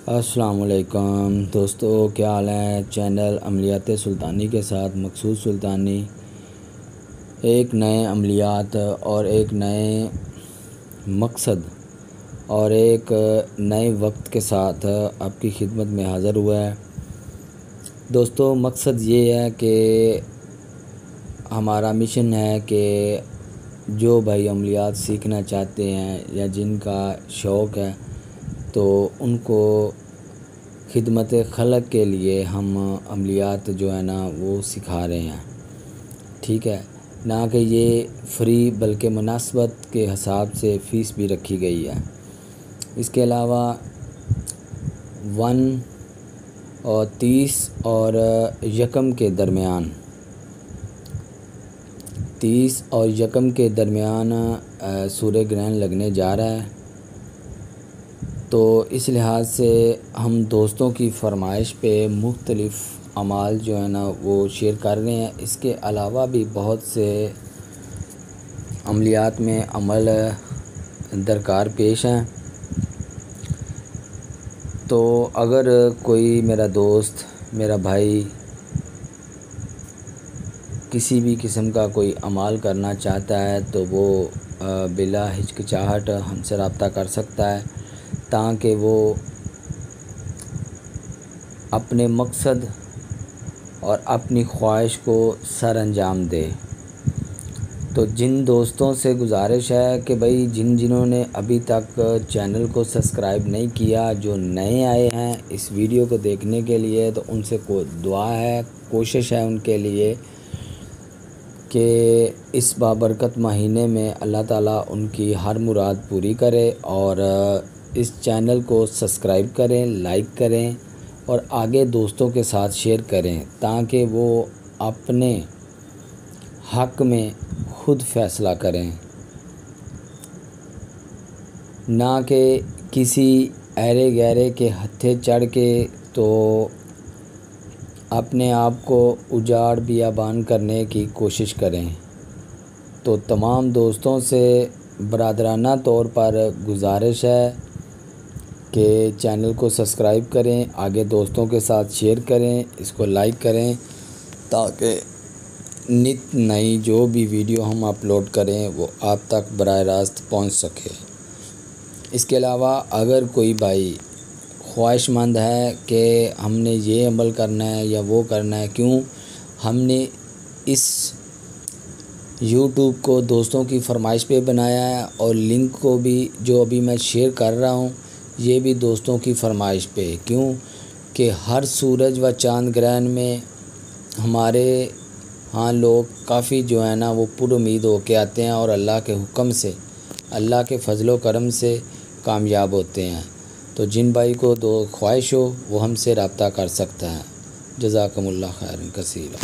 अस्सलामुअलैकुम दोस्तों, क्या हाल है। चैनल अमलियात सुल्तानी के साथ मकसूद सुल्तानी एक नए अमलियात और एक नए मकसद और एक नए वक्त के साथ आपकी खिदमत में हाज़िर हुआ है। दोस्तों, मकसद ये है कि हमारा मिशन है कि जो भाई अमलियात सीखना चाहते हैं या जिनका शौक़ है तो उनको खिदमत खलक के लिए हम अमलियात जो है ना वो सिखा रहे हैं। ठीक है ना कि ये फ्री बल्कि मुनासबत के हिसाब से फ़ीस भी रखी गई है। इसके अलावा 30 और 1 के दरमियान 30 और 1 के दरमियान सूर्य ग्रहण लगने जा रहा है। तो इस लिहाज से हम दोस्तों की फरमाइश पे मुख्तलिफ़ अमाल जो है ना वो शेयर कर रहे हैं। इसके अलावा भी बहुत से अमलियात में अमल दरकार पेश हैं। तो अगर कोई मेरा दोस्त, मेरा भाई किसी भी किस्म का कोई अमाल करना चाहता है तो वो बिला हिचकिचाहट हमसे रब्ता कर सकता है ताकि वो अपने मकसद और अपनी ख्वाहिश को सर अंजाम दे। तो जिन दोस्तों से गुजारिश है कि भाई जिन्होंने अभी तक चैनल को सब्सक्राइब नहीं किया, जो नए आए हैं इस वीडियो को देखने के लिए, तो उनसे दुआ है, कोशिश है उनके लिए कि इस बाबरकत महीने में अल्लाह ताला उनकी हर मुराद पूरी करे और इस चैनल को सब्सक्राइब करें, लाइक करें और आगे दोस्तों के साथ शेयर करें ताकि वो अपने हक़ में खुद फ़ैसला करें, ना कि किसी ऐरे गैरे के हत्थे चढ़ के तो अपने आप को उजाड़ बियाबान करने की कोशिश करें। तो तमाम दोस्तों से बरादराना तौर पर गुजारिश है कि चैनल को सब्सक्राइब करें, आगे दोस्तों के साथ शेयर करें, इसको लाइक करें ताकि नित नई जो भी वीडियो हम अपलोड करें वो आप तक बराह रास्त पहुंच सके। इसके अलावा अगर कोई भाई ख्वाहिशमंद है कि हमने ये अमल करना है या वो करना है, क्यों हमने इस YouTube को दोस्तों की फरमाइश पे बनाया है और लिंक को भी जो अभी मैं शेयर कर रहा हूँ ये भी दोस्तों की फरमाइश पे, क्यों कि हर सूरज व चाँद ग्रहण में हमारे लोग काफ़ी जो है ना वो पुरुमीद हो के आते हैं और अल्लाह के हुक्म से, अल्लाह के फजलो करम से कामयाब होते हैं। तो जिन भाई को ख्वाहिश हो वो हमसे रब्ता कर सकता है। जज़ाकुमुल्लाह खैरन कसीरा।